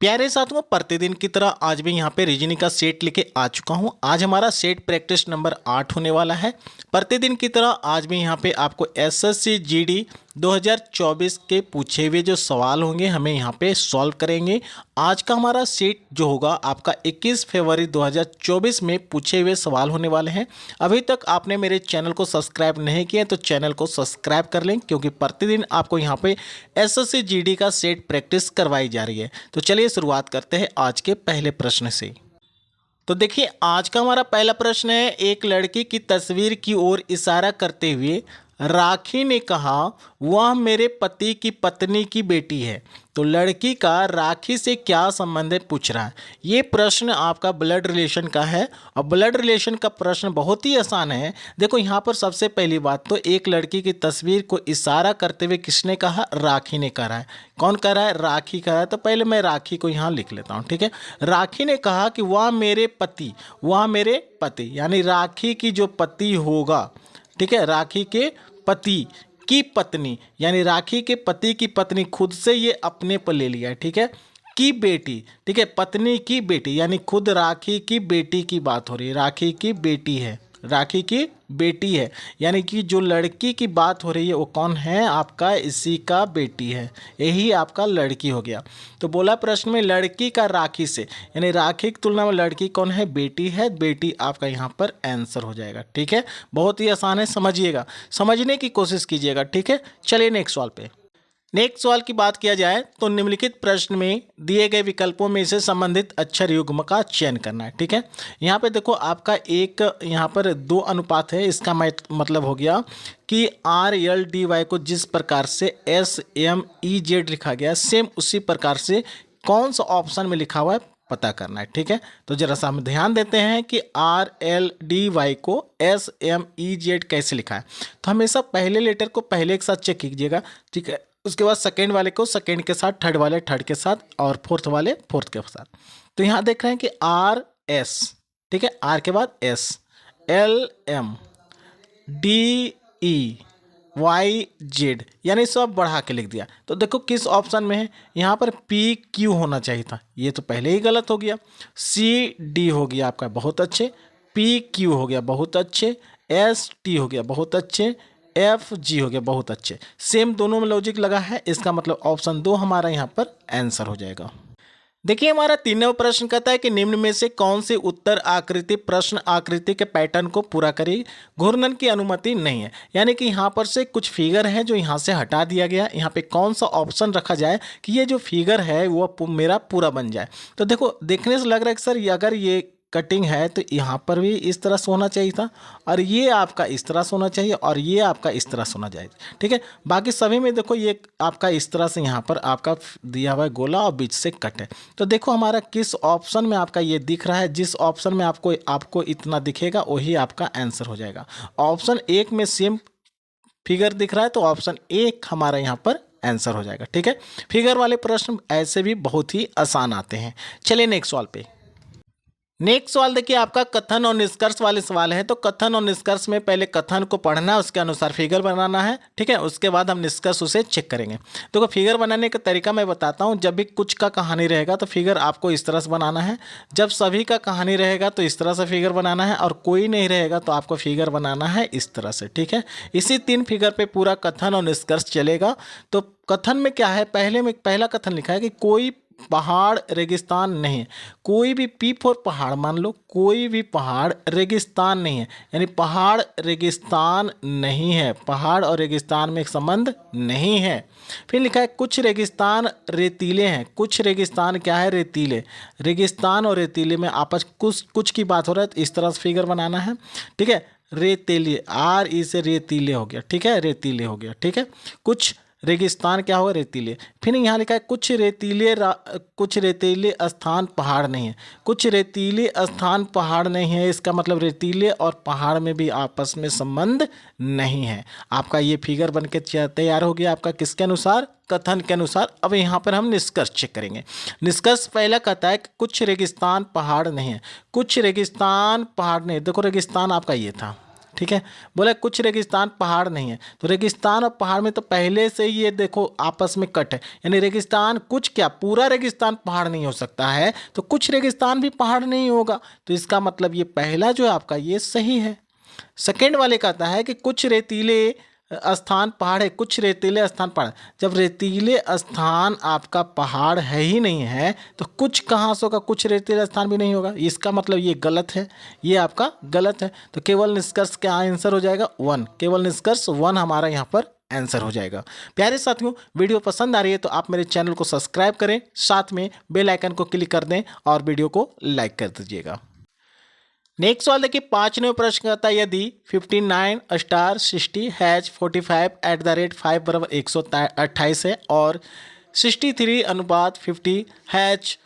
प्यारे साथियों, प्रतिदिन की तरह आज भी यहाँ पे रीजनिंग का सेट लेके आ चुका हूँ। आज हमारा सेट प्रैक्टिस नंबर 8 होने वाला है। प्रतिदिन की तरह आज भी यहाँ पे आपको एसएससी जीडी 2024 के पूछे हुए जो सवाल होंगे हमें यहाँ पे सॉल्व करेंगे। आज का हमारा सेट जो होगा आपका 21 फरवरी 2024 में पूछे हुए सवाल होने वाले हैं। अभी तक आपने मेरे चैनल को सब्सक्राइब नहीं किया तो चैनल को सब्सक्राइब कर लें, क्योंकि प्रतिदिन आपको यहाँ पे एसएससी जीडी का सेट प्रैक्टिस करवाई जा रही है। तो चलिए शुरुआत करते हैं आज के पहले प्रश्न से। तो देखिए, आज का हमारा पहला प्रश्न है, एक लड़की की तस्वीर की ओर इशारा करते हुए राखी ने कहा वह मेरे पति की पत्नी की बेटी है। तो लड़की का राखी से क्या संबंध है पूछ रहा है। ये प्रश्न आपका ब्लड रिलेशन का है और ब्लड रिलेशन का प्रश्न बहुत ही आसान है। देखो यहाँ पर सबसे पहली बात तो एक लड़की की तस्वीर को इशारा करते हुए किसने कहा? राखी ने कहा है। कौन कह रहा है? राखी कह रहा है। तो पहले मैं राखी को यहाँ लिख लेता हूँ, ठीक है। राखी ने कहा कि वह मेरे पति यानी राखी की जो पति होगा, ठीक है, राखी के पति की पत्नी यानी राखी के पति की पत्नी, खुद से ये अपने पर ले लिया है, ठीक है, की बेटी, ठीक है, पत्नी की बेटी यानी खुद राखी की बेटी की बात हो रही है। राखी की बेटी है, राखी की बेटी है, यानी कि जो लड़की की बात हो रही है वो कौन है? आपका इसी का बेटी है, यही आपका लड़की हो गया। तो बोला प्रश्न में लड़की का राखी से, यानी राखी की तुलना में लड़की कौन है? बेटी है। बेटी आपका यहाँ पर आंसर हो जाएगा, ठीक है। बहुत ही आसान है, समझिएगा, समझने की कोशिश कीजिएगा, ठीक है। चलिए नेक्स्ट सवाल पे। नेक्स्ट सवाल की बात किया जाए तो निम्नलिखित प्रश्न में दिए गए विकल्पों में से संबंधित अक्षर युग्म का चयन करना है, ठीक है। यहाँ पे देखो आपका एक यहाँ पर 2 अनुपात है। इसका मतलब हो गया कि RLDY को जिस प्रकार से SMEZ लिखा गया सेम उसी प्रकार से कौन सा ऑप्शन में लिखा हुआ है पता करना है, ठीक है। तो जरा सा हम ध्यान देते हैं कि RLDY को SMEZ कैसे लिखा है। तो हमेशा पहले लेटर को पहले के साथ चेक कीजिएगा, ठीक है। उसके बाद सेकेंड वाले को सेकेंड के साथ, थर्ड वाले थर्ड के साथ और फोर्थ वाले फोर्थ के साथ। तो यहाँ देख रहे हैं कि RS, ठीक है, R के बाद S, LMDEYZ यानी सब बढ़ा के लिख दिया। तो देखो किस ऑप्शन में है, यहाँ पर PQ होना चाहिए था, ये तो पहले ही गलत हो गया। CD हो गया आपका, बहुत अच्छे। PQ हो गया, बहुत अच्छे। ST हो गया, बहुत अच्छे। FG हो गया, बहुत अच्छे। सेम दोनों में लॉजिक लगा है, इसका मतलब ऑप्शन 2 हमारा यहाँ पर आंसर हो जाएगा। देखिए हमारा 3वां प्रश्न कहता है कि निम्न में से कौन सी उत्तर आकृति प्रश्न आकृति के पैटर्न को पूरा करेगी? घूर्णन की अनुमति नहीं है, यानी कि यहाँ पर से कुछ फिगर है जो यहाँ से हटा दिया गया। यहाँ पे कौन सा ऑप्शन रखा जाए कि ये जो फिगर है वो मेरा पूरा बन जाए। तो देखो देखने से लग रहा है कि सर अगर ये कटिंग है तो यहाँ पर भी इस तरह से होना चाहिए था, और ये आपका इस तरह से होना चाहिए, और ये आपका इस तरह से होना चाहिए, ठीक है। बाकी सभी में देखो ये आपका इस तरह से यहाँ पर आपका दिया हुआ है गोला और बीच से कट है। तो देखो हमारा किस ऑप्शन में आपका ये दिख रहा है। जिस ऑप्शन में आपको इतना दिखेगा वही आपका आंसर हो जाएगा। ऑप्शन 1 में सेम फिगर दिख रहा है तो ऑप्शन 1 हमारा यहाँ पर आंसर हो जाएगा, ठीक है। फिगर वाले प्रश्न ऐसे भी बहुत ही आसान आते हैं। चलिए नेक्स्ट सवाल पे। नेक्स्ट सवाल देखिए आपका कथन और निष्कर्ष वाले सवाल है। तो कथन और निष्कर्ष में पहले कथन को पढ़ना है, उसके अनुसार फिगर बनाना है, ठीक है। उसके बाद हम निष्कर्ष उसे चेक करेंगे। देखो फिगर बनाने का तरीका मैं बताता हूँ। जब भी कुछ का कहानी रहेगा तो फिगर आपको इस तरह से बनाना है। जब सभी का कहानी रहेगा तो इस तरह से फिगर बनाना है, और कोई नहीं रहेगा तो आपको फिगर बनाना है इस तरह से, ठीक है। इसी 3 फिगर पे पूरा कथन और निष्कर्ष चलेगा। तो कथन में क्या है, पहला कथन लिखा है कि कोई पहाड़ रेगिस्तान नहीं है। कोई भी P फॉर पहाड़ मान लो, कोई भी पहाड़ रेगिस्तान नहीं है, यानी पहाड़ रेगिस्तान नहीं है, पहाड़ और रेगिस्तान में एक संबंध नहीं है। फिर लिखा है कुछ रेगिस्तान रेतीले हैं। कुछ रेगिस्तान क्या है? रेतीले। रेगिस्तान और रेतीले में आपस कुछ की बात हो रहा है, तो इस तरह से फिगर बनाना है, ठीक है। रेतीले, RE से रेतीले हो गया, ठीक है, रेतीले हो गया, ठीक है। कुछ रेगिस्तान क्या होगा? रेतीले। फिर यहाँ लिखा है कुछ रेतीले स्थान पहाड़ नहीं है। कुछ रेतीले स्थान पहाड़ नहीं है, इसका मतलब रेतीले और पहाड़ में भी आपस में संबंध नहीं है। आपका ये फिगर बन के तैयार हो गया आपका किसके अनुसार? कथन के अनुसार। अब यहाँ पर हम निष्कर्ष चेक करेंगे। निष्कर्ष पहला कहता है कि कुछ रेगिस्तान पहाड़ नहीं है। कुछ रेगिस्तान पहाड़ नहीं, देखो रेगिस्तान आपका ये था, ठीक है। बोला कुछ रेगिस्तान पहाड़ नहीं है, तो रेगिस्तान और पहाड़ में तो पहले से ही ये देखो आपस में कट है, यानी रेगिस्तान कुछ क्या, पूरा रेगिस्तान पहाड़ नहीं हो सकता है, तो कुछ रेगिस्तान भी पहाड़ नहीं होगा। तो इसका मतलब ये पहला जो है आपका ये सही है। सेकेंड वाले कहता है कि कुछ रेतीले स्थान पहाड़ है, कुछ रेतीले स्थान पहाड़। जब रेतीले स्थान आपका पहाड़ है ही नहीं है तो कुछ कहाँ से होगा, कुछ रेतीले स्थान भी नहीं होगा, इसका मतलब ये गलत है, ये आपका गलत है। तो केवल निष्कर्ष क्या आंसर हो जाएगा 1, केवल निष्कर्ष 1 हमारा यहाँ पर आंसर हो जाएगा। प्यारे साथियों, वीडियो पसंद आ रही है तो आप मेरे चैनल को सब्सक्राइब करें, साथ में बेल आइकन को क्लिक कर दें और वीडियो को लाइक कर दीजिएगा। नेक्स्ट सवाल देखिए, 5वें प्रश्न कहता है यदि 59 star 60 has 45 at the rate 5 बराबर 128 है और 63 अनुपात 50 has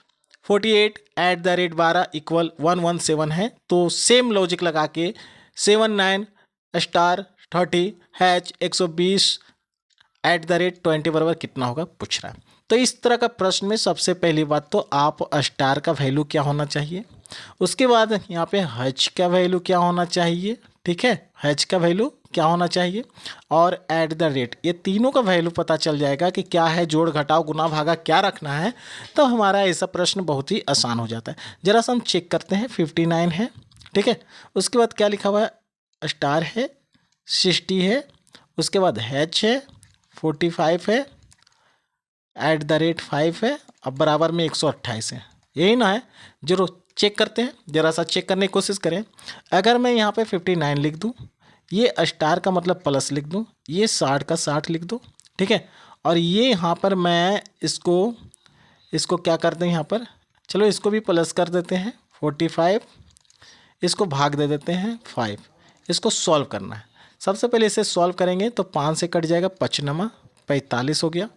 48 at the rate 12 equal 117 है, तो सेम लॉजिक लगा के 79 star 30 has 120 at the rate 20 बराबर कितना होगा पूछ रहा है। तो इस तरह का प्रश्न में सबसे पहली बात तो आप स्टार का वैल्यू क्या होना चाहिए, उसके बाद यहाँ पे हज का वैल्यू क्या होना चाहिए, ठीक है, हज का वैल्यू क्या होना चाहिए और एट द रेट, ये तीनों का वैल्यू पता चल जाएगा कि क्या है, जोड़ घटाव गुना भागा क्या रखना है, तो हमारा ऐसा प्रश्न बहुत ही आसान हो जाता है। जरा सा हम चेक करते हैं, 59 है, ठीक है, उसके बाद क्या लिखा हुआ है, स्टार है, 60 है, उसके बाद हैच है, 45 है, एट द रेट 5 है, अब बराबर में 128 है, यही ना है। जरूर चेक करते हैं, जरा सा चेक करने की कोशिश करें। अगर मैं यहाँ पे 59 लिख दूँ, ये स्टार का मतलब प्लस लिख दूँ, ये 60 का 60 लिख दूँ, ठीक है, और ये यहाँ पर मैं इसको क्या करते हैं यहाँ पर, चलो इसको भी प्लस कर देते हैं 45, इसको भाग दे देते हैं 5, इसको सॉल्व करना है। सबसे पहले इसे सॉल्व करेंगे तो 5 से कट जाएगा 55, 45 हो गया।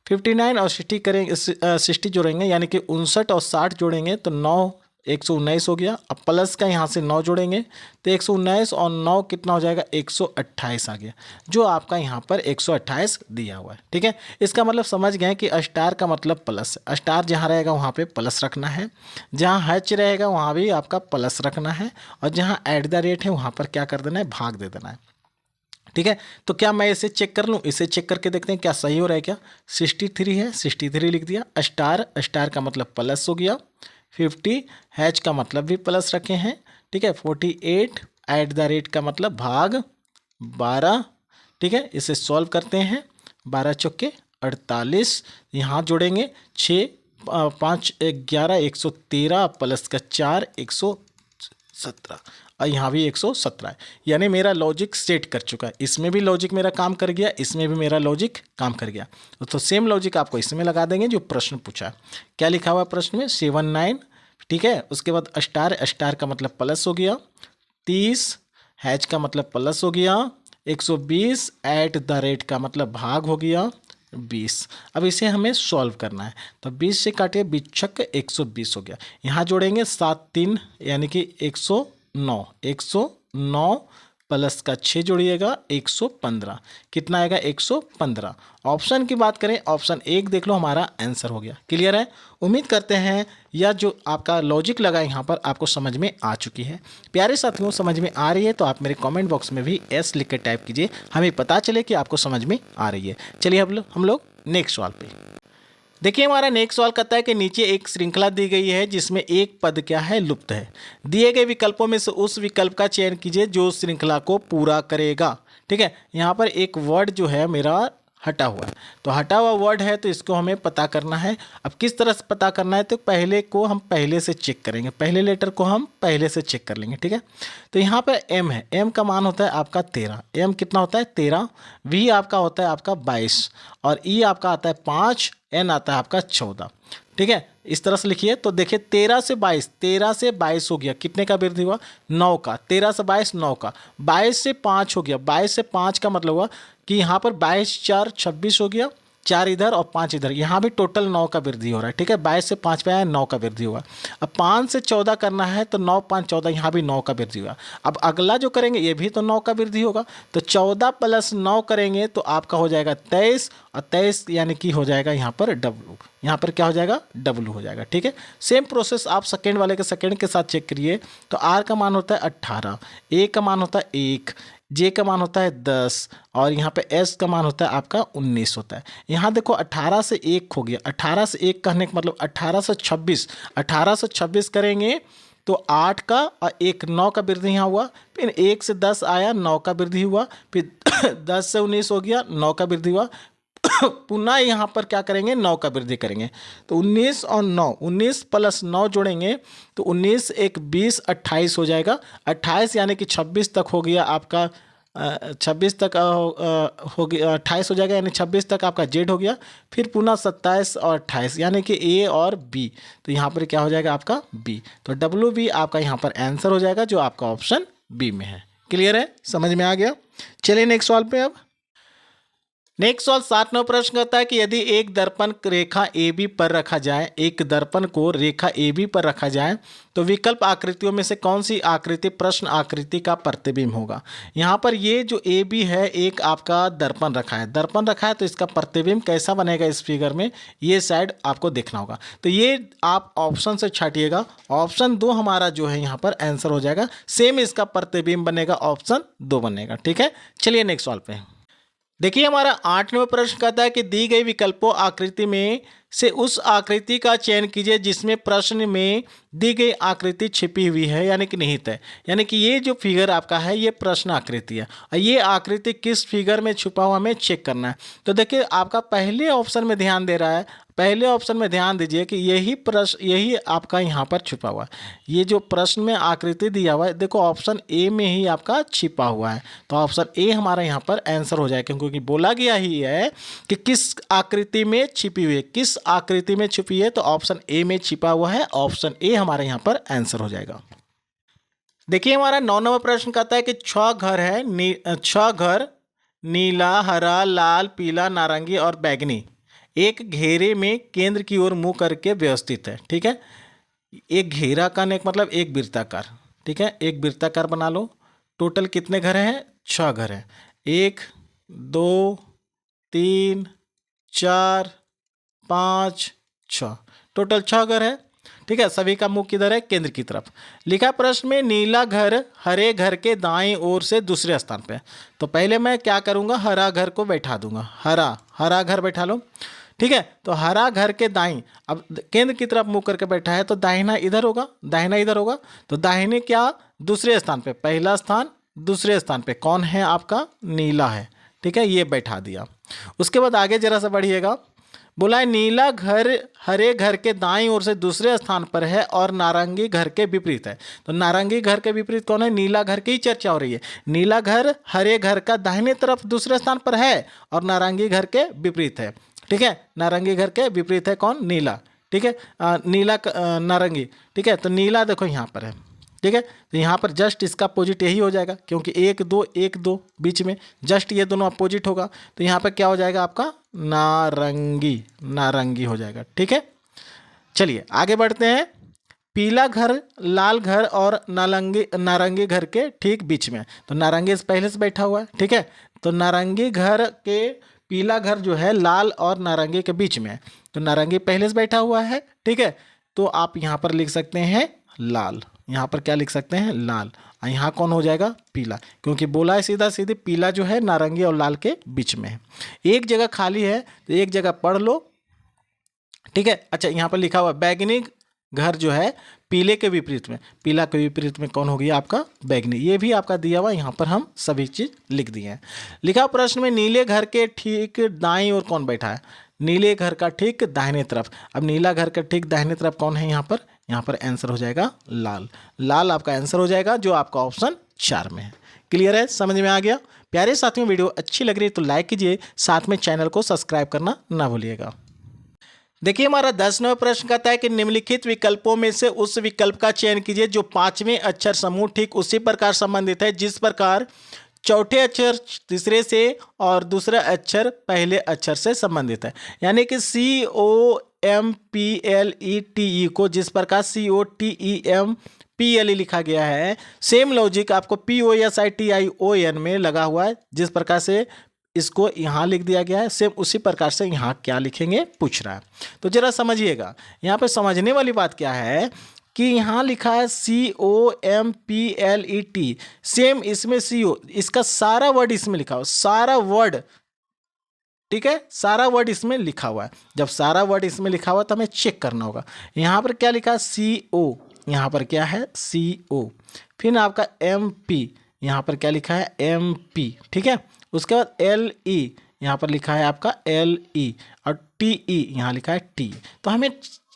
59 और 60 करेंगे, 60 जोड़ेंगे यानी कि 59 और 60 जोड़ेंगे तो 9 119 हो गया। अब प्लस का यहाँ से 9 जोड़ेंगे तो 119 और 9 कितना हो जाएगा, 128 आ गया, जो आपका यहाँ पर 128 दिया हुआ है, ठीक है। इसका मतलब समझ गए कि स्टार का मतलब प्लस है, स्टार जहाँ रहेगा वहाँ पे प्लस रखना है, जहाँ हैच रहेगा वहाँ भी आपका प्लस रखना है, और जहाँ एट द रेट है वहाँ पर क्या कर देना है, भाग दे देना है, ठीक है। तो क्या मैं इसे चेक कर लूँ, इसे चेक करके देखते हैं क्या सही हो रहा है क्या। 63 है, 63 लिख दिया, स्टार, स्टार का मतलब प्लस हो गया, 50 हैच का मतलब भी प्लस रखे हैं, ठीक है, 48 एट द रेट का मतलब भाग 12, ठीक है। इसे सॉल्व करते हैं, 12 चौके 48, यहाँ जोड़ेंगे 6 5 11 113 प्लस का 4 117, और यहाँ भी 117 है, यानी मेरा लॉजिक सेट कर चुका है, इसमें भी लॉजिक मेरा काम कर गया, इसमें भी मेरा लॉजिक काम कर गया। तो सेम लॉजिक आपको इसमें लगा देंगे जो प्रश्न पूछा है। क्या लिखा हुआ प्रश्न में, 79, ठीक है, उसके बाद स्टार, स्टार का मतलब प्लस हो गया, 30 हैच का मतलब प्लस हो गया, 120 एट द रेट का मतलब भाग हो गया 20। अब इसे हमें सॉल्व करना है, तो 20 से काटिए 20 छक्के 120 हो गया, यहाँ जोड़ेंगे 7 3 यानी कि 109, 109 प्लस का 6 जोड़िएगा 115, कितना आएगा 115। ऑप्शन की बात करें, ऑप्शन 1 देख लो, हमारा आंसर हो गया। क्लियर है, उम्मीद करते हैं यह जो आपका लॉजिक लगा यहाँ पर आपको समझ में आ चुकी है। प्यारे साथियों, समझ में आ रही है तो आप मेरे कमेंट बॉक्स में भी एस लिख कर टाइप कीजिए, हमें पता चले कि आपको समझ में आ रही है। चलिए हम लोग नेक्स्ट सवाल पे देखिए। हमारा नेक्स्ट सवाल कहता है कि नीचे एक श्रृंखला दी गई है जिसमें एक पद क्या है, लुप्त है। दिए गए विकल्पों में से उस विकल्प का चयन कीजिए जो श्रृंखला को पूरा करेगा, ठीक है। यहाँ पर एक वर्ड जो है मेरा हटा हुआ है, तो हटा हुआ वर्ड है तो इसको हमें पता करना है। अब किस तरह से पता करना है, तो पहले को हम पहले से चेक करेंगे, पहले लेटर को हम पहले से चेक कर लेंगे, ठीक है। तो यहाँ पर एम है, एम का मान होता है आपका 13, एम कितना होता है 13, वी आपका होता है आपका 22, और ई आपका आता है 5, एन आता है आपका 14, ठीक है। इस तरह से लिखिए, तो देखिए 13 से 22, 13 से 22 हो गया, कितने का वृद्धि हुआ 9 का, 13 से 22 9 का, 22 से 5 हो गया, 22 से 5 का मतलब हुआ कि यहाँ पर 22 4 26 हो गया, 4 इधर और 5 इधर, यहाँ भी टोटल 9 का वृद्धि हो रहा है। ठीक है, 22 से 5 पे आया, 9 का वृद्धि हुआ। अब 5 से 14 करना है तो 9 5 14, यहाँ भी 9 का वृद्धि हुआ। अब अगला जो करेंगे ये भी तो 9 का वृद्धि होगा, तो 14 प्लस 9 करेंगे तो आपका हो जाएगा 23, और 23 यानी कि हो जाएगा यहाँ पर डब्लू, यहाँ पर क्या हो जाएगा डब्लू हो जाएगा। ठीक है, सेम प्रोसेस आप सेकेंड वाले के सेकेंड के साथ चेक करिए। तो आर का मान होता है 18, ए का मान होता है 1, जे का मान होता है 10, और यहाँ पे एस का मान होता है आपका 19 होता है। यहाँ देखो 18 से 1 हो गया, 18 से 1 कहने का मतलब 18 से 26, 18 से 26 करेंगे तो 8 का और 1 9 का वृद्धि यहाँ हुआ, फिर 1 से 10 आया 9 का वृद्धि हुआ, फिर 10 से 19 हो गया 9 का वृद्धि हुआ, पुनः यहाँ पर क्या करेंगे 9 का वृद्धि करेंगे। तो 19 और 9, 19 प्लस 9 जोड़ेंगे तो 19 एक 20 28 हो जाएगा। 28 यानी कि 26 तक हो गया आपका, 26 तक हो गया, 28 हो जाएगा, यानी 26 तक आपका जेड हो गया। फिर पुनः 27 और 28 यानी कि ए और बी, तो यहाँ पर क्या हो जाएगा आपका बी। तो डब्ल्यू बी आपका यहाँ पर आंसर हो जाएगा जो आपका ऑप्शन बी में है। क्लियर है, समझ में आ गया। चलिए नेक्स्ट सवाल पे। अब नेक्स्ट सवाल 7 प्रश्न कहता है कि यदि एक दर्पण रेखा ए बी पर रखा जाए, एक दर्पण को रेखा ए बी पर रखा जाए तो विकल्प आकृतियों में से कौन सी आकृति प्रश्न आकृति का प्रतिबिंब होगा। यहाँ पर ये जो ए बी है एक आपका दर्पण रखा है, दर्पण रखा है तो इसका प्रतिबिंब कैसा बनेगा इस फिगर में, ये साइड आपको देखना होगा। तो ये आप ऑप्शन से छाटिएगा, ऑप्शन 2 हमारा जो है यहाँ पर आंसर हो जाएगा, सेम इसका प्रतिबिंब बनेगा, ऑप्शन 2 बनेगा। ठीक है, चलिए नेक्स्ट सवाल पे। देखिए हमारा 8वां प्रश्न कहता है कि दी गई विकल्पों आकृति में से उस आकृति का चयन कीजिए जिसमें प्रश्न में दी गई आकृति छिपी हुई है यानी कि निहित है। यानी कि ये जो फिगर आपका है ये प्रश्न आकृति है, और ये आकृति किस फिगर में छुपा हुआ हमें चेक करना है। तो देखिए आपका पहले ऑप्शन में ध्यान दे रहा है, पहले ऑप्शन में ध्यान दीजिए कि यही प्रश्न यही आपका यहाँ पर छुपा हुआ है। ये जो प्रश्न में आकृति दिया हुआ है देखो ऑप्शन ए में ही आपका छिपा हुआ है, तो ऑप्शन ए हमारा यहाँ पर आंसर हो जाएगा, क्योंकि बोला गया ही है कि किस आकृति में छिपी हुई है, किस आकृति में छुपी है, तो ऑप्शन ए में छिपा हुआ है, ऑप्शन ए हमारे यहाँ पर आंसर हो जाएगा। देखिए हमारा 9वां प्रश्न कहता है कि 6 घर है, 6 घर नीला, हरा, लाल, पीला, नारंगी और बैंगनी एक घेरे में केंद्र की ओर मुंह करके व्यवस्थित है। ठीक है, एक घेरा का मतलब एक वृत्ताकार। ठीक है, एक वृत्ताकार बना लो। टोटल कितने घर हैं, 6 घर हैं, 1 2 3 4 5 6, टोटल 6 घर है। ठीक है, सभी का मुंह किधर है, केंद्र की तरफ। लिखा प्रश्न में नीला घर हरे घर के दाएं ओर से दूसरे स्थान पे। तो पहले मैं क्या करूंगा, हरा घर को बैठा दूंगा, हरा घर बैठा लो। ठीक है, तो हरा घर के दाएं, अब केंद्र की तरफ मुंह करके बैठा है तो दाहिना इधर होगा, दाहिना इधर होगा, तो दाहिने क्या दूसरे स्थान पे, पहला स्थान दूसरे स्थान पे कौन है आपका, नीला है। ठीक है, ये बैठा दिया। उसके बाद आगे जरा सा बढ़िएगा, बोला है नीला घर हरे घर के दाईं ओर से दूसरे स्थान पर है और नारंगी घर के विपरीत है। तो नारंगी घर के विपरीत कौन है, नीला घर की ही चर्चा हो रही है। नीला घर हरे घर का दाहिने तरफ दूसरे स्थान पर है और नारंगी घर के विपरीत है। ठीक है, नारंगी घर के विपरीत है कौन, नीला। ठीक है, नीला नारंगी। ठीक है, तो नीला देखो यहाँ पर है। ठीक है, तो यहाँ पर जस्ट इसका अपोजिट यही हो जाएगा, क्योंकि 1 2 बीच में जस्ट ये दोनों अपोजिट होगा, तो यहाँ पर क्या हो जाएगा आपका नारंगी हो जाएगा। ठीक है, चलिए आगे बढ़ते हैं। पीला घर लाल घर और नारंगी घर के ठीक बीच में, तो नारंगी पहले से बैठा हुआ है। ठीक है, तो नारंगी घर के पीला घर जो है लाल और नारंगी के बीच में है, तो नारंगी पहले से बैठा हुआ है। ठीक है, तो आप यहाँ पर लिख सकते हैं लाल, यहाँ पर क्या लिख सकते हैं, लाल। और यहाँ कौन हो जाएगा, पीला, क्योंकि बोला है सीधा सीधे पीला जो है नारंगी और लाल के बीच में है। एक जगह खाली है तो एक जगह पढ़ लो। ठीक है, अच्छा यहाँ पर लिखा हुआ बैगनी घर जो है पीले के विपरीत में, पीला के विपरीत में कौन हो गया आपका, बैगनी। ये भी आपका दिया हुआ, यहाँ पर हम सभी चीज़ लिख दिए हैं। लिखा प्रश्न में नीले घर के ठीक दाईं ओर कौन बैठा है, नीले घर का ठीक दाहिने तरफ। अब नीला घर का ठीक दाहिने तरफ कौन है, यहाँ पर आंसर हो जाएगा लाल। लाल आपका आंसर हो जाएगा जो आपका ऑप्शन 4 में है। क्लियर है, समझ में आ गया। प्यारे साथियों, वीडियो अच्छी लग रही है तो लाइक कीजिए, साथ में चैनल को सब्सक्राइब करना ना भूलिएगा। देखिए हमारा 10वां प्रश्न कहता है कि निम्नलिखित विकल्पों में से उस विकल्प का चयन कीजिए जो 5वें अक्षर समूह ठीक उसी प्रकार संबंधित है जिस प्रकार चौथे अक्षर तीसरे से और दूसरा अक्षर पहले अक्षर से संबंधित है। यानी कि COMPLETE को जिस प्रकार COTEMPLE लिखा गया है, सेम लॉजिक आपको POSITION में लगा हुआ है, जिस प्रकार से इसको यहाँ लिख दिया गया है, सेम उसी प्रकार से यहाँ क्या लिखेंगे पूछ रहा है। तो जरा समझिएगा, यहाँ पे समझने वाली बात क्या है कि यहाँ लिखा है COMPLET, सेम इसमें CO, इसका सारा वर्ड इसमें लिखा हुआ, सारा वर्ड, ठीक है, सारा वर्ड इसमें लिखा हुआ है। जब सारा वर्ड इसमें लिखा हुआ तो हमें चेक करना होगा। यहाँ पर क्या लिखा है CO, यहाँ पर क्या है CO, फिर आपका MP, यहाँ पर क्या लिखा है MP, ठीक है। उसके बाद LE, यहाँ पर लिखा है आपका LE, और TE यहाँ लिखा है T। तो हमें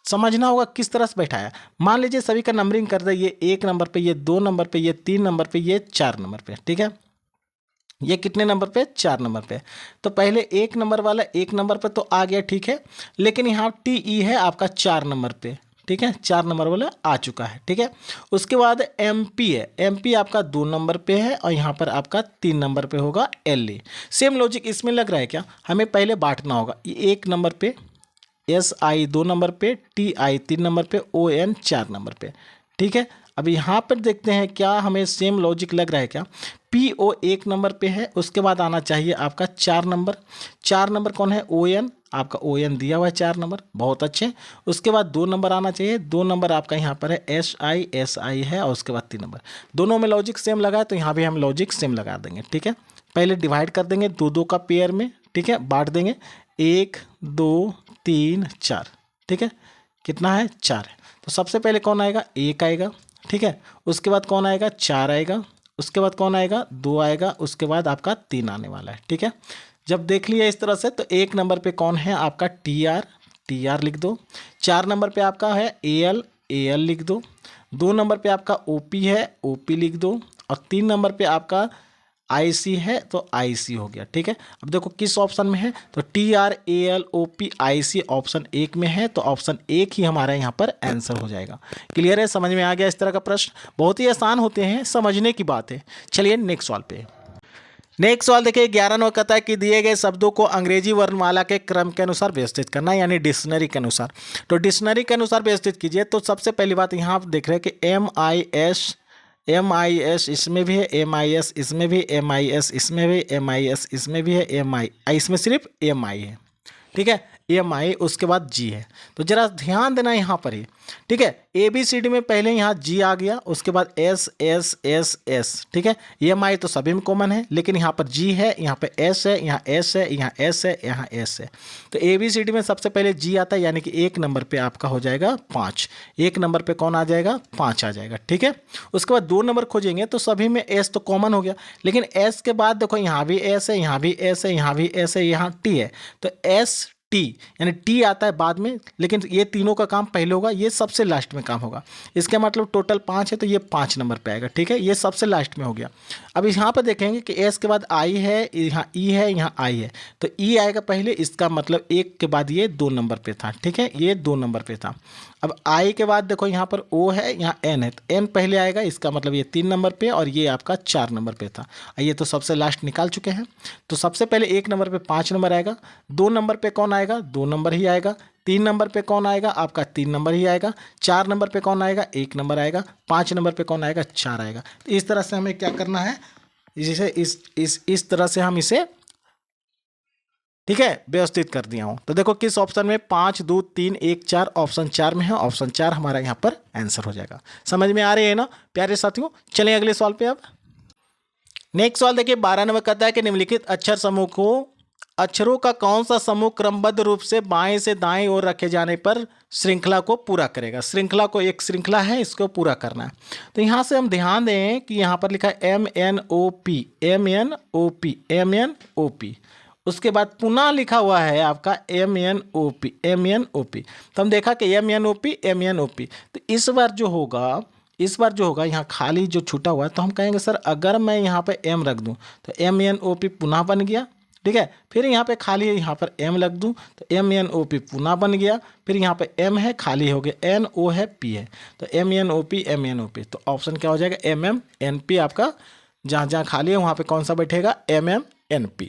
समझना होगा किस तरह से बैठाया। मान लीजिए सभी का नंबरिंग कर दे, ये 1 नंबर पे, ये 2 नंबर पे, ये 3 नंबर पे, ये 4 नंबर पे, ठीक है। ये कितने नंबर पे? 4 नंबर पे। तो पहले 1 नंबर वाला 1 नंबर पे तो आ गया, ठीक है, लेकिन यहाँ TE है आपका 4 नंबर पे, ठीक है, 4 नंबर वाला आ चुका है, ठीक है। उसके बाद MP है, MP आपका 2 नंबर पे है, और यहाँ पर आपका 3 नंबर पे होगा LE। सेम लॉजिक इसमें लग रहा है क्या? हमें पहले बांटना होगा। ये 1 नंबर पे, SI 2 नंबर पे, TI 3 नंबर पे, ON 4 नंबर पे, ठीक है। अब यहाँ पर देखते हैं क्या हमें सेम लॉजिक लग रहा है क्या? PO 1 नंबर पे है, उसके बाद आना चाहिए आपका 4 नंबर। 4 नंबर कौन है? ON, आपका ON दिया हुआ है 4 नंबर, बहुत अच्छे। उसके बाद 2 नंबर आना चाहिए, 2 नंबर आपका यहाँ पर है SI है, और उसके बाद 3 नंबर। दोनों में लॉजिक सेम लगा है तो यहाँ भी हम लॉजिक सेम लगा देंगे, ठीक है। पहले डिवाइड कर देंगे 2-2 का पेयर में, ठीक है, बांट देंगे 1 2 3 4, ठीक है, कितना है? 4 है। तो सबसे पहले कौन आएगा? 1 आएगा, ठीक है। उसके बाद कौन आएगा? 4 आएगा। उसके बाद कौन आएगा? 2 आएगा। उसके बाद आपका 3 आने वाला है, ठीक है। जब देख लिया इस तरह से, तो 1 नंबर पे कौन है आपका? TR लिख दो। 4 नंबर पे आपका है AL लिख दो। 2 नंबर पे आपका OP है, OP लिख दो। और 3 नंबर पे आपका IC है, तो IC हो गया, ठीक है। अब देखो किस ऑप्शन में है, तो TRALOPIC ऑप्शन 1 में है, तो ऑप्शन 1 ही हमारा यहाँ पर आंसर हो जाएगा। क्लियर है? समझ में आ गया इस तरह का प्रश्न? बहुत ही आसान होते हैं, समझने की बात है। चलिए नेक्स्ट सवाल पे। नेक्स्ट सवाल देखिए, 11 नंबर कहता है कि दिए गए शब्दों को अंग्रेजी वर्णमाला के क्रम के अनुसार व्यवस्थित करना, यानी डिक्शनरी के अनुसार। तो डिक्शनरी के अनुसार व्यवस्थित कीजिए। तो सबसे पहली बात यहाँ आप देख रहे हैं कि MIS इसमें भी है, MIS इसमें भी, MIS इसमें भी, MIS इसमें भी है, MI इसमें सिर्फ MI है, ठीक है, MI। उसके बाद G है। तो जरा ध्यान देना यहाँ पर ही, ठीक है। ABCD में पहले यहाँ G आ गया, उसके बाद S, ठीक है। MI तो सभी में कॉमन है, लेकिन यहाँ पर G है, यहाँ पे S है, यहाँ S है, यहाँ S है, यहाँ S है। तो ABCD में सबसे पहले G आता है, यानी कि 1 नंबर पे आपका हो जाएगा 5। 1 नंबर पे कौन आ जाएगा? 5 आ जाएगा, ठीक है। उसके बाद 2 नंबर खोजेंगे तो सभी में S तो कॉमन हो गया, लेकिन S के बाद देखो यहाँ भी S है, यहाँ भी S है, यहाँ भी S है, यहाँ T है। तो ST यानी T आता है बाद में, लेकिन ये तीनों का काम पहले होगा, ये सबसे लास्ट में काम होगा। इसका मतलब टोटल 5 है, तो ये 5 नंबर पे आएगा, ठीक है। ये सबसे लास्ट में हो गया। अब यहाँ पर देखेंगे कि S के बाद I है, यहाँ E है, यहाँ I है, तो E आएगा पहले, इसका मतलब 1 के बाद ये 2 नंबर पे था, ठीक है, ये 2 नंबर पे था। अब I के बाद देखो यहाँ पर O है, यहाँ N है, तो N पहले आएगा, इसका मतलब ये 3 नंबर पे, और ये आपका 4 नंबर पे था। ये तो सबसे लास्ट निकाल चुके हैं। तो सबसे पहले 1 नंबर पे 5 नंबर आएगा, 2 नंबर पे कौन आएगा? 2 नंबर ही आएगा। 3 नंबर पे कौन आएगा? आपका 3 नंबर ही आएगा। 4 नंबर पे कौन आएगा? 1 नंबर आएगा। 5 नंबर पे कौन आएगा? 4 आएगा। तो इस तरह से हमें क्या करना है, इसे इस तरह से हम इसे, ठीक है, व्यवस्थित कर दिया हूँ। तो देखो किस ऑप्शन में 5 2 3 1 4 ऑप्शन 4 में है, ऑप्शन 4 हमारा यहाँ पर आंसर हो जाएगा। समझ में आ रही है ना प्यारे साथियों? चलें अगले सवाल पे। अब नेक्स्ट सवाल देखिए, 12 नंबर कहता है कि निम्नलिखित अक्षर समूह को, अक्षरों का कौन सा समूह क्रमबद्ध रूप से बाएं से दाएं ओर रखे जाने पर श्रृंखला को पूरा करेगा? श्रृंखला को, एक श्रृंखला है, इसको पूरा करना है। तो यहाँ से हम ध्यान दें कि यहाँ पर लिखा है MNOP। उसके बाद पुनः लिखा हुआ है आपका MNOP। तो हम देखा कि MNOP। तो इस बार जो होगा यहाँ खाली जो छूटा हुआ है, तो हम कहेंगे सर अगर मैं यहाँ पे M रख दूँ तो MNOP पुनः बन गया, ठीक है। फिर यहाँ पे खाली है, यहाँ पर M रख दूँ तो MNOP पुनः बन गया। फिर यहाँ पे M है, खाली हो गया, NO है, P है, तो MNOP। तो ऑप्शन क्या हो जाएगा? MMNP आपका जहाँ जहाँ खाली है वहाँ पे कौन सा बैठेगा, MMNP।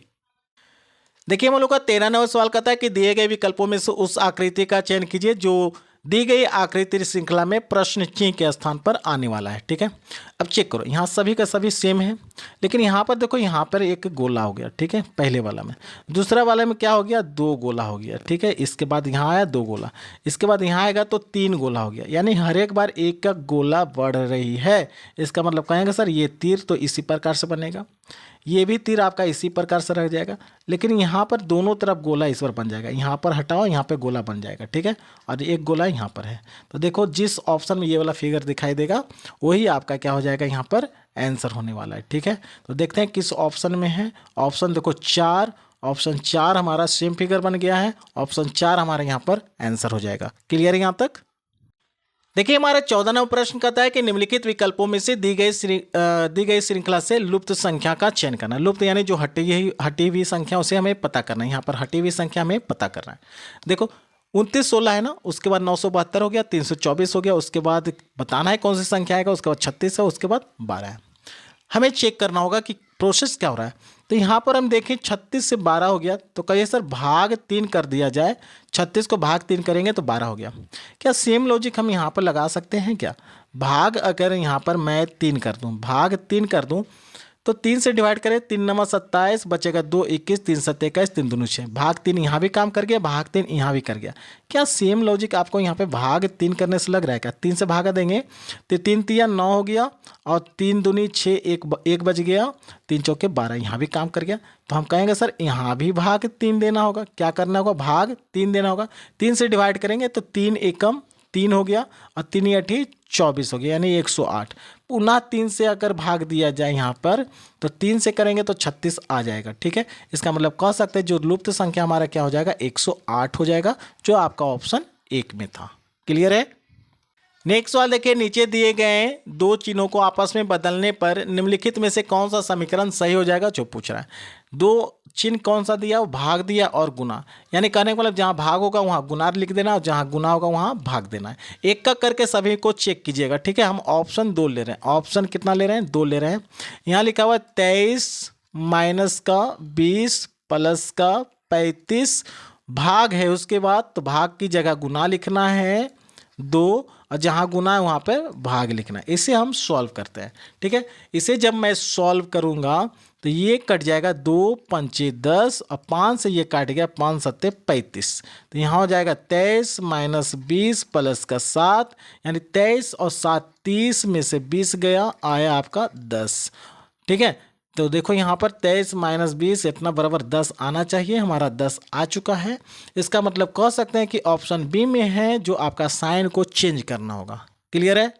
देखिए हम लोग का 13 नंबर सवाल कहता है कि दिए गए विकल्पों में से उस आकृति का चयन कीजिए जो दी गई आकृति श्रृंखला में प्रश्न चिन्ह के स्थान पर आने वाला है। ठीक है, अब चेक करो, यहाँ सभी का सभी सेम है, लेकिन यहाँ पर देखो, यहाँ पर एक गोला हो गया। ठीक है, पहले वाला में, दूसरा वाला में क्या हो गया, 2 गोला हो गया। ठीक है, इसके बाद यहाँ आया 2 गोला, इसके बाद यहाँ आएगा तो 3 गोला हो गया, यानी हर एक बार एक का गोला बढ़ रही है। इसका मतलब कहेंगे सर ये तीर तो इसी प्रकार से बनेगा, ये भी तीर आपका इसी प्रकार से रह जाएगा, लेकिन यहाँ पर दोनों तरफ गोला इस बार बन जाएगा। यहाँ पर हटाओ, यहाँ पे गोला बन जाएगा। ठीक है, और एक गोला यहाँ पर है, तो देखो जिस ऑप्शन में ये वाला फिगर दिखाई देगा वही आपका क्या हो जाएगा, यहाँ पर आंसर होने वाला है। ठीक है, तो देखते हैं किस ऑप्शन में है। ऑप्शन देखो 4, ऑप्शन 4 हमारा सेम फिगर बन गया है, ऑप्शन 4 हमारे यहाँ पर आंसर हो जाएगा। क्लियर है यहाँ तक? देखिए हमारा 14 नंबर प्रश्न कहता है कि निम्नलिखित विकल्पों में से दी गई श्रृंखला से लुप्त संख्या का चयन करना। लुप्त यानी जो हटी हुई संख्या, उसे हमें पता करना है। यहाँ पर हटी हुई संख्या हमें पता करना है। देखो 29 16 है ना, उसके बाद 972 हो गया, 324 हो गया, उसके बाद बताना है कौन सी संख्या आएगा, उसके बाद 36 है, उसके बाद 12 है। हमें चेक करना होगा कि प्रोसेस क्या हो रहा है। तो यहाँ पर हम देखें 36 से 12 हो गया, तो कहिए सर भाग 3 कर दिया जाए, 36 को भाग 3 करेंगे तो 12 हो गया। क्या सेम लॉजिक हम यहाँ पर लगा सकते हैं क्या? भाग अगर यहाँ पर मैं 3 कर दूँ, भाग 3 कर दूँ, तो 3 से डिवाइड करें, 3 9 27, बचेगा 2 21, 3 7 21, 3 2 6, भाग 3 यहाँ भी काम कर गया, भाग 3 यहाँ भी कर गया। क्या सेम लॉजिक आपको यहाँ पे भाग 3 करने से लग रहा है क्या? 3 से भागा देंगे तो 3 3 9 हो गया, और 3 दूनी 6, 1 बच गया, 3 चौके 12, यहाँ भी काम कर गया। तो हम कहेंगे सर यहाँ भी भाग 3 देना होगा। क्या करना होगा? भाग 3 देना होगा। 3 से डिवाइड करेंगे तो 3 एकम 3 हो गया, और 3 8 24 हो गया, यानी 108। पुनः 3 से अगर भाग दिया जाए यहाँ पर, तो 3 से करेंगे तो 36 आ जाएगा। ठीक है, इसका मतलब कह सकते हैं जो लुप्त संख्या हमारा क्या हो जाएगा, 108 हो जाएगा, जो आपका ऑप्शन 1 में था। क्लियर है? नेक्स्ट सवाल देखिए, नीचे दिए गए 2 चिन्हों को आपस में बदलने पर निम्नलिखित में से कौन सा समीकरण सही हो जाएगा, जो पूछ रहा है। 2 चिन्ह कौन सा दिया? वो भाग दिया और गुना, यानी कहने का मतलब जहाँ भाग होगा वहाँ गुना लिख देना, और जहाँ गुना होगा वहाँ भाग देना है। एक का करके सभी को चेक कीजिएगा। ठीक है, हम ऑप्शन 2 ले रहे हैं। ऑप्शन कितना ले रहे हैं? 2 ले रहे हैं। यहाँ लिखा हुआ है 23 माइनस का 20 प्लस का 35, भाग है उसके बाद, तो भाग की जगह गुना लिखना है 2, और जहाँ गुना है वहाँ पे भाग लिखना है। इसे हम सॉल्व करते हैं। ठीक है, इसे जब मैं सॉल्व करूँगा तो ये कट जाएगा, 2 पंचे 10, और 5 से ये काट गया, 5 सत्ते 35, तो यहाँ हो जाएगा 23 माइनस 20 प्लस का 7, यानी 23 और 7 30 में से 20 गया, आया आपका 10। ठीक है, तो देखो यहाँ पर 23 माइनस 20 इतना बराबर 10 आना चाहिए, हमारा 10 आ चुका है। इसका मतलब कह सकते हैं कि ऑप्शन बी में है, जो आपका साइन को चेंज करना होगा। क्लियर है?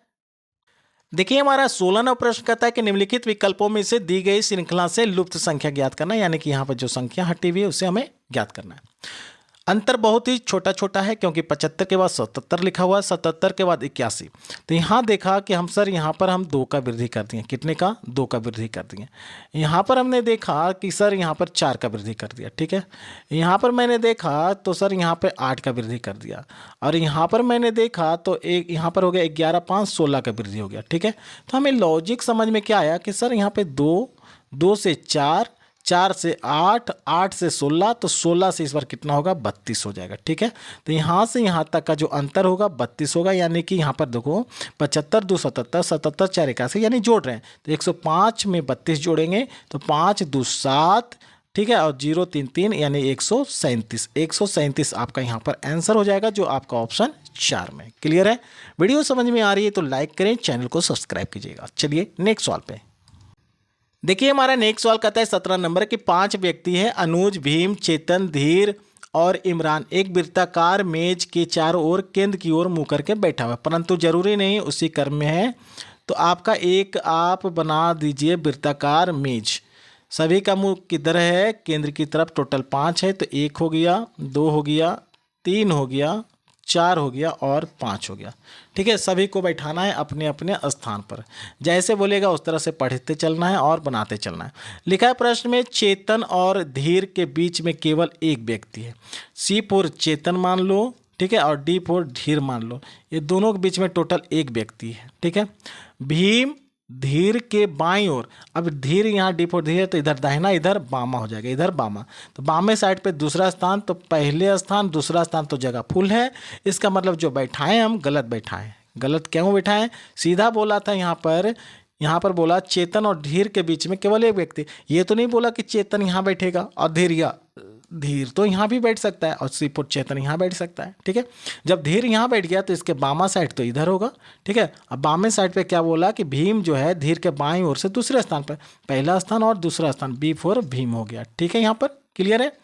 देखिए हमारा 16 नंबर प्रश्न कहता है कि निम्नलिखित विकल्पों में से दी गई श्रृंखला से लुप्त संख्या ज्ञात करना, यानी कि यहाँ पर जो संख्या हटी हुई है उसे हमें ज्ञात करना है। अंतर बहुत ही छोटा छोटा है, क्योंकि 75 के बाद 77 लिखा हुआ है, 77 के बाद 81। तो यहाँ देखा कि हम सर यहाँ पर हम 2 का वृद्धि कर दिए। कितने का? 2 का वृद्धि कर दिए। यहाँ पर हमने देखा कि सर यहाँ पर 4 का वृद्धि कर दिया। ठीक है, यहाँ पर मैंने देखा तो सर यहाँ पर 8 का वृद्धि कर दिया, और यहाँ पर मैंने देखा तो एक यहाँ पर हो गया 11 5 16 का वृद्धि हो गया। ठीक है, तो हमें लॉजिक समझ में क्या आया कि सर यहाँ पे 2 से 4, 4 से 8, 8 से 16, तो 16 से इस बार कितना होगा? 32 हो जाएगा। ठीक है, तो यहाँ से यहाँ तक का जो अंतर होगा 32 होगा, यानी कि यहाँ पर देखो 75 2 77, 77 4 81, यानी जोड़ रहे हैं तो 105 में 32 जोड़ेंगे तो 5 2 7, ठीक है, और 0 3 3, यानी 137। 137 आपका यहाँ पर आंसर हो जाएगा, जो आपका ऑप्शन 4 में। क्लियर है? वीडियो समझ में आ रही है तो लाइक करें, चैनल को सब्सक्राइब कीजिएगा। चलिए नेक्स्ट सवाल पे। देखिए हमारा नेक्स्ट सवाल कहता है 17 नंबर की 5 व्यक्ति हैं, अनुज, भीम, चेतन, धीर और इमरान एक वृत्ताकार मेज के चारों ओर केंद्र की ओर मुंह करके बैठा हुआ है, परंतु जरूरी नहीं उसी क्रम में है। तो आपका एक आप बना दीजिए वृत्ताकार मेज। सभी का मुंह किधर है? केंद्र की तरफ। टोटल 5 है, तो 1 हो गया, 2 हो गया, 3 हो गया, 4 हो गया और 5 हो गया। ठीक है, सभी को बैठाना है अपने अपने स्थान पर। जैसे बोलेगा उस तरह से पढ़ते चलना है और बनाते चलना है। लिखा है प्रश्न में, चेतन और धीर के बीच में केवल एक व्यक्ति है। C फॉर चेतन मान लो, ठीक है, और D फॉर धीर मान लो। ये दोनों के बीच में टोटल एक व्यक्ति है। ठीक है, भीम धीर के बाईं ओर, अब धीर यहाँ डी फॉर धीर है तो इधर दाहिना, इधर बामा हो जाएगा, इधर बामा। तो बामे साइड पे दूसरा स्थान, तो पहले स्थान दूसरा स्थान तो जगह फुल है। इसका मतलब जो बैठाएं हम गलत बैठाएं। गलत क्यों बैठाएं? सीधा बोला था यहाँ पर बोला चेतन और धीर के बीच में केवल एक व्यक्ति। ये तो नहीं बोला कि चेतन यहाँ बैठेगा और धीर तो यहाँ भी बैठ सकता है और सिर्फ चेतन यहाँ बैठ सकता है। ठीक है, जब धीर यहाँ बैठ गया तो इसके बामा साइड तो इधर होगा। ठीक है, अब बामे साइड पे क्या बोला कि भीम जो है धीर के बाईं ओर से दूसरे स्थान पर, पहला स्थान और दूसरा स्थान, बी फॉर भीम हो गया। ठीक है, यहाँ पर क्लियर है।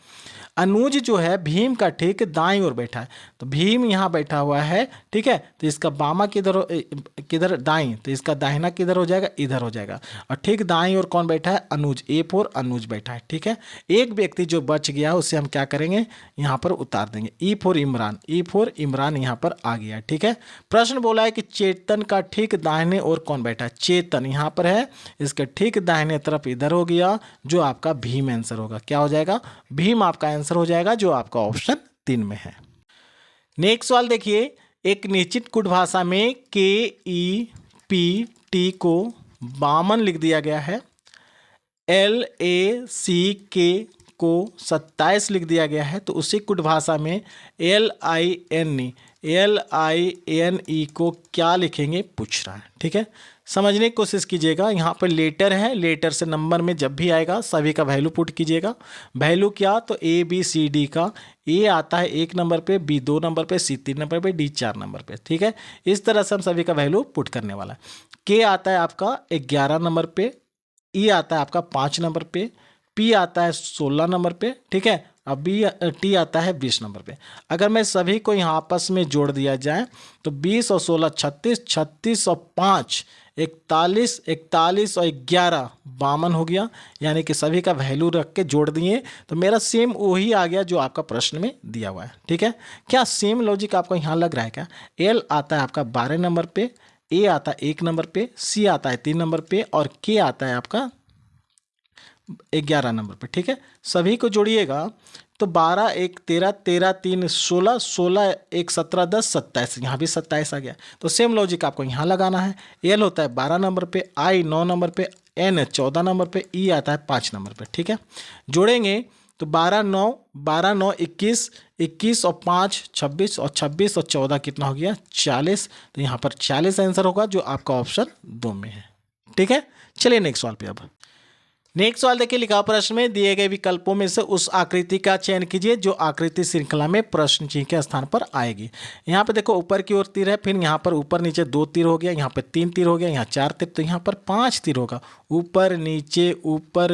अनुज जो है भीम का ठीक दाईं ओर बैठा है, तो भीम यहाँ बैठा हुआ है। ठीक है, तो इसका बामा किधर दाईं, तो इसका दाहिना किधर हो जाएगा, इधर हो जाएगा। और ठीक दाईं ओर कौन बैठा है, अनुज, ए फॉर अनुज बैठा है। ठीक है, एक व्यक्ति जो बच गया उसे हम क्या करेंगे, यहाँ पर उतार देंगे, E for Imran, E for Imran यहाँ पर आ गया। ठीक है, प्रश्न बोला है कि चेतन का ठीक दाहिने ओर कौन बैठा है, चेतन यहाँ पर है, इसके ठीक दाहिने तरफ इधर हो गया, जो आपका भीम आंसर होगा। क्या हो जाएगा, भीम आपका आंसर हो जाएगा, जो आपका ऑप्शन 3 में है। नेक्स्ट सवाल देखिए, एक निश्चित कुट भाषा में KEPT को बामन लिख दिया गया है, LACK को 27 लिख दिया गया है, तो उसी कुट भाषा में LINE को क्या लिखेंगे पूछ रहा है। ठीक है, समझने की कोशिश कीजिएगा। यहाँ पर लेटर है, लेटर से नंबर में जब भी आएगा सभी का वैल्यू पुट कीजिएगा। वैल्यू क्या, तो ABCD का A आता है 1 नंबर पे, B 2 नंबर पे, C 3 नंबर पे, D 4 नंबर पे। ठीक है, इस तरह से हम सभी का वैल्यू पुट करने वाला है। K आता है आपका 11 नंबर पे, E आता है आपका 5 नंबर पे, P आता है 16 नंबर पे। ठीक है, अब T आता है 20 नंबर पे। अगर मैं सभी को यहाँ आपस में जोड़ दिया जाए तो 20 और 16 36, 36 और 5 41, 41 और 11 52 हो गया। यानी कि सभी का वैल्यू रख के जोड़ दिए तो मेरा सेम वही आ गया जो आपका प्रश्न में दिया हुआ है। ठीक है, क्या सेम लॉजिक आपको यहाँ लग रहा है क्या? L आता है आपका 12 नंबर पे, A आता है 1 नंबर पे, C आता है 3 नंबर पे और K आता है आपका 11 नंबर पे। ठीक है, सभी को जोड़िएगा तो 12 1 13, 13 3 16, 16 1 17 10 27, यहाँ भी 27 आ गया। तो सेम लॉजिक आपको यहाँ लगाना है। एल होता है 12 नंबर पे, आई 9 नंबर पे, एन 14 नंबर पे, ई आता है 5 नंबर पे। ठीक है, जोड़ेंगे तो 12 9 21, 21 और 5 26 और 26 और 14 कितना हो गया 40। तो यहाँ पर 40 आंसर होगा जो आपका ऑप्शन 2 में है। ठीक है, चलिए नेक्स्ट सवाल पे। अब नेक्स्ट सवाल देखिए, लिखा प्रश्न में दिए गए विकल्पों में से उस आकृति का चयन कीजिए जो आकृति श्रृंखला में प्रश्न चिन्ह के स्थान पर आएगी। यहाँ पे देखो ऊपर की ओर तीर है, फिर यहाँ पर ऊपर नीचे 2 तीर हो गया, यहाँ पे 3 तीर हो गया, यहाँ 4 तीर, तो यहाँ पर 5 तीर होगा। ऊपर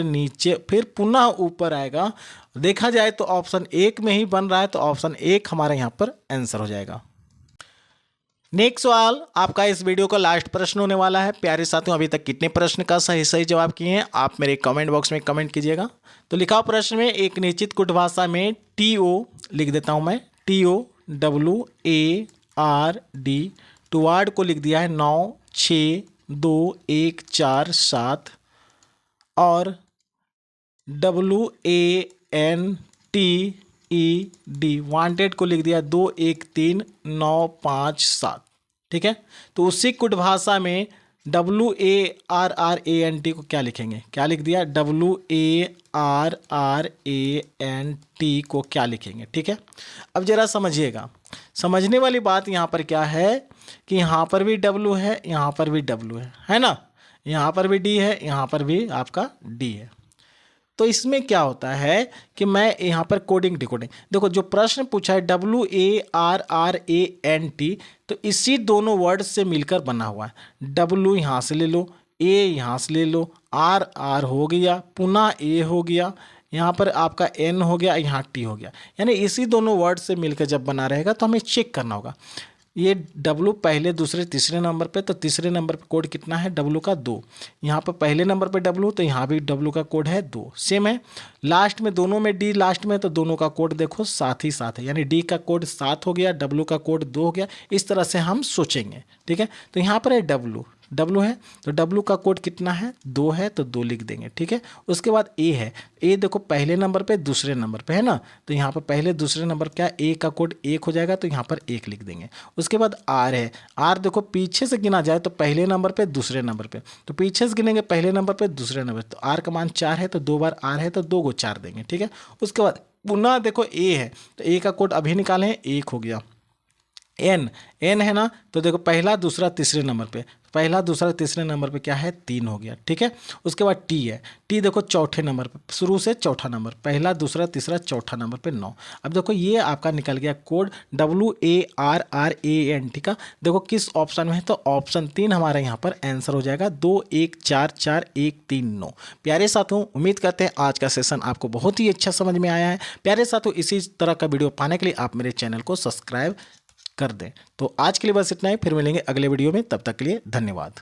नीचे फिर पुनः ऊपर आएगा। देखा जाए तो ऑप्शन 1 में ही बन रहा है, तो ऑप्शन 1 हमारा यहाँ पर आंसर हो जाएगा। नेक्स्ट सवाल आपका इस वीडियो का लास्ट प्रश्न होने वाला है। प्यारे साथियों, अभी तक कितने प्रश्न का सही जवाब किए हैं आप मेरे कमेंट बॉक्स में कमेंट कीजिएगा। तो लिखा प्रश्न में एक निश्चित कुट भाषा में TO लिख देता हूं मैं, TOWARD, टुवार्ड को लिख दिया है 9 6 2 1 4 7 और WANTED वांटेड को लिख दिया 2 1 3 9 5 7। ठीक है, तो उसी कुट भाषा में WARRANT को क्या लिखेंगे, क्या लिख दिया WARRANT को क्या लिखेंगे। ठीक है, अब जरा समझिएगा। समझने वाली बात यहाँ पर क्या है कि यहाँ पर भी W है, यहाँ पर भी W है ना, यहाँ पर भी D है, यहाँ पर भी आपका D है। तो इसमें क्या होता है कि मैं यहाँ पर कोडिंग डिकोडिंग, देखो जो प्रश्न पूछा है WARRANT, तो इसी दोनों वर्ड से मिलकर बना हुआ है। W यहाँ से ले लो, A यहाँ से ले लो, R हो गया, पुनः A हो गया, यहाँ पर आपका N हो गया, यहाँ T हो गया। यानी इसी दोनों वर्ड से मिलकर जब बना रहेगा तो हमें चेक करना होगा। ये W पहले दूसरे तीसरे नंबर पे, तो तीसरे नंबर पे कोड कितना है W का 2। यहाँ पर पहले नंबर पे W, तो यहाँ भी W का कोड है 2, सेम है। लास्ट में दोनों में D लास्ट में, तो दोनों का कोड देखो साथ ही साथ है, यानी D का कोड 7 हो गया, W का कोड 2 हो गया। इस तरह से हम सोचेंगे। ठीक है, तो यहाँ पर है W, डब्लू है तो डब्लू का कोड कितना है 2 है तो 2 लिख देंगे, ठीक है। उसके बाद ए है, ए देखो पहले नंबर पे दूसरे नंबर पे है ना, तो यहाँ पर पहले दूसरे नंबर क्या है, ए का कोड 1 हो जाएगा तो यहाँ पर 1 लिख देंगे। उसके बाद आर है, आर देखो पीछे से गिना जाए तो पहले नंबर पे दूसरे नंबर पे, तो पीछे से गिनेंगे पहले नंबर पे दूसरे नंबर, तो आर का मान 4 है तो 2 बार आर है तो 2 को 4 देंगे, ठीक है। उसके बाद पुनः देखो ए है, तो ए का कोड अभी निकाले हैं 1 हो गया। एन, एन है ना, तो देखो पहला दूसरा तीसरे नंबर पे, पहला दूसरा तीसरे नंबर पे क्या है 3 हो गया, ठीक है। उसके बाद टी है, टी देखो चौथे नंबर पे, शुरू से चौथा नंबर, पहला दूसरा तीसरा चौथा नंबर पे 9। अब देखो ये आपका निकल गया कोड WARRAN, ठीक है। देखो किस ऑप्शन में है, तो ऑप्शन 3 हमारा यहाँ पर आंसर हो जाएगा 214413 प्यारे साथियों, उम्मीद करते हैं आज का सेशन आपको बहुत ही अच्छा समझ में आया है। प्यारे साथियों, इसी तरह का वीडियो पाने के लिए आप मेरे चैनल को सब्सक्राइब कर दें। तो आज के लिए बस इतना ही, फिर मिलेंगे अगले वीडियो में, तब तक के लिए धन्यवाद।